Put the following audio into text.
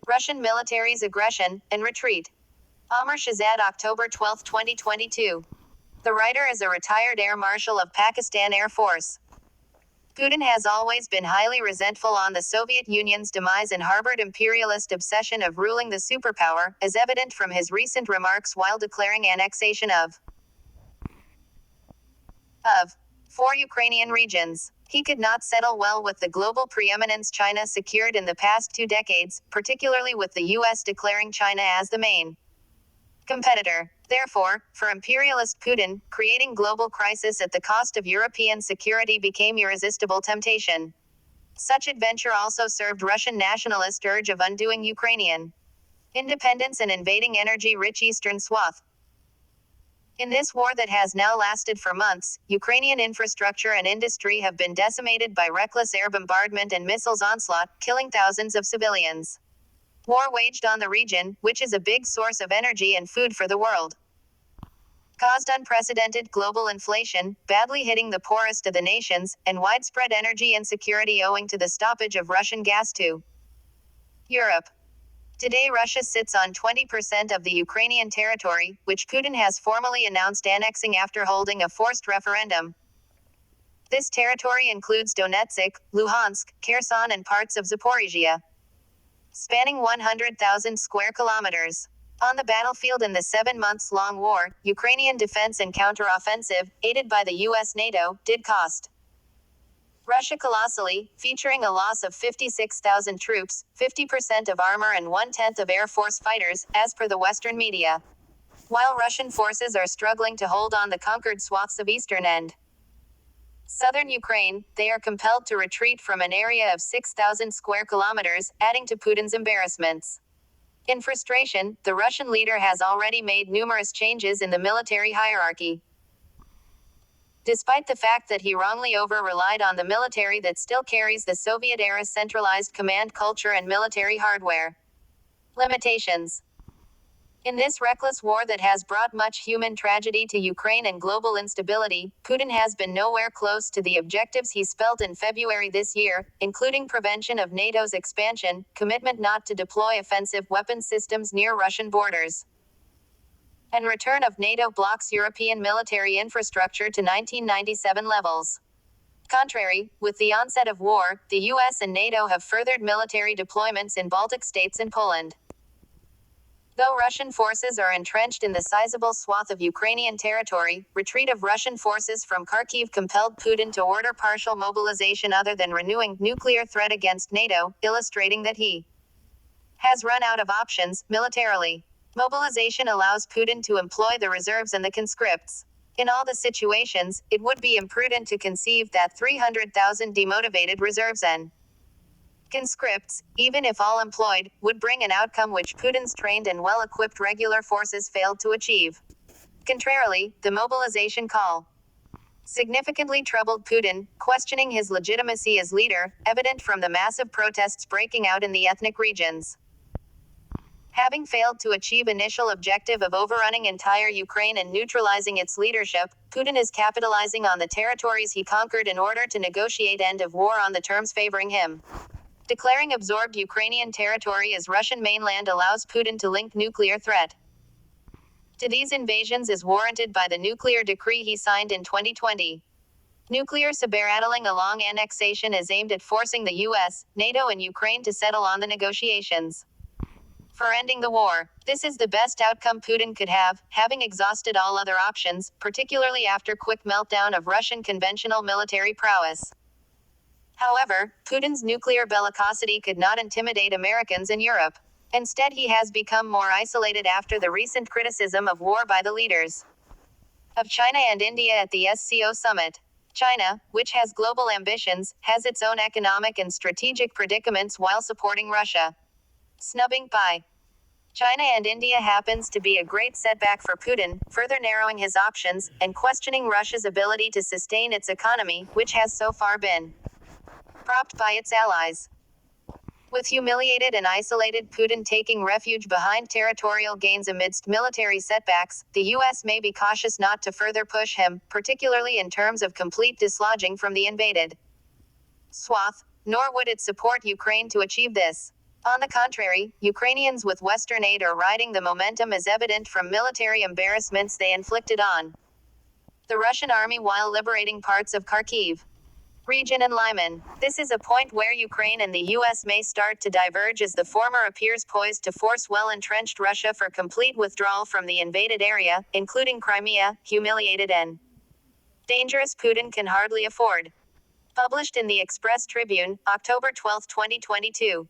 Russian military's aggression and retreat. Amr Shahzad, October 12, 2022. The writer is a retired Air Marshal of Pakistan Air Force. Putin has always been highly resentful on the Soviet Union's demise and harbored imperialist obsession of ruling the superpower, as evident from his recent remarks while declaring annexation of 4 Ukrainian regions. He could not settle well with the global preeminence China secured in the past 2 decades, particularly with the US declaring China as the main competitor. Therefore, for imperialist Putin, creating global crisis at the cost of European security became irresistible temptation. Such adventure also served Russian nationalist urge of undoing Ukrainian independence and invading energy-rich eastern swath. In this war that has now lasted for months, Ukrainian infrastructure and industry have been decimated by reckless air bombardment and missiles onslaught, killing thousands of civilians. War waged on the region, which is a big source of energy and food for the world, caused unprecedented global inflation, badly hitting the poorest of the nations, and widespread energy insecurity owing to the stoppage of Russian gas to Europe. Today Russia sits on 20% of the Ukrainian territory, which Putin has formally announced annexing after holding a forced referendum. This territory includes Donetsk, Luhansk, Kherson and parts of Zaporizhia, spanning 100,000 square kilometers. On the battlefield in the 7-month-long war, Ukrainian defense and counteroffensive, aided by the US NATO, did cost Russia colossally, featuring a loss of 56,000 troops, 50% of armor and 1/10 of Air Force fighters, as per the Western media. While Russian forces are struggling to hold on the conquered swaths of eastern and southern Ukraine, they are compelled to retreat from an area of 6,000 square kilometers, adding to Putin's embarrassments. In frustration, the Russian leader has already made numerous changes in the military hierarchy. Despite the fact that he wrongly over-relied on the military that still carries the Soviet-era centralized command culture and military hardware limitations. In this reckless war that has brought much human tragedy to Ukraine and global instability, Putin has been nowhere close to the objectives he spelled in February this year, including prevention of NATO's expansion, commitment not to deploy offensive weapons systems near Russian borders, and return of NATO bloc's European military infrastructure to 1997 levels. Contrary, with the onset of war, the US and NATO have furthered military deployments in Baltic states and Poland. Though Russian forces are entrenched in the sizable swath of Ukrainian territory, retreat of Russian forces from Kharkiv compelled Putin to order partial mobilization other than renewing nuclear threat against NATO, illustrating that he has run out of options, militarily. Mobilization allows Putin to employ the reserves and the conscripts. In all the situations, it would be imprudent to conceive that 300,000 demotivated reserves and conscripts, even if all employed, would bring an outcome which Putin's trained and well-equipped regular forces failed to achieve. Contrarily, the mobilization call significantly troubled Putin, questioning his legitimacy as leader, evident from the massive protests breaking out in the ethnic regions. Having failed to achieve initial objective of overrunning entire Ukraine and neutralizing its leadership, Putin is capitalizing on the territories he conquered in order to negotiate end of war on the terms favoring him. Declaring absorbed Ukrainian territory as Russian mainland allows Putin to link nuclear threat to these invasions is warranted by the nuclear decree he signed in 2020. Nuclear saber-rattling along annexation is aimed at forcing the US, NATO and Ukraine to settle on the negotiations for ending the war. This is the best outcome Putin could have, having exhausted all other options, particularly after quick meltdown of Russian conventional military prowess. However, Putin's nuclear bellicosity could not intimidate Americans in Europe. Instead, he has become more isolated after the recent criticism of war by the leaders of China and India at the SCO summit. China, which has global ambitions, has its own economic and strategic predicaments while supporting Russia. Snubbing by China and India happens to be a great setback for Putin, further narrowing his options, and questioning Russia's ability to sustain its economy, which has so far been propped by its allies. With humiliated and isolated Putin taking refuge behind territorial gains amidst military setbacks, the US may be cautious not to further push him, particularly in terms of complete dislodging from the invaded swath, nor would it support Ukraine to achieve this. On the contrary, Ukrainians with Western aid are riding the momentum as evident from military embarrassments they inflicted on the Russian army while liberating parts of Kharkiv region and Lyman. This is a point where Ukraine and the US may start to diverge as the former appears poised to force well-entrenched Russia for complete withdrawal from the invaded area, including Crimea, humiliated and dangerous Putin can hardly afford. Published in the Express Tribune, October 12, 2022.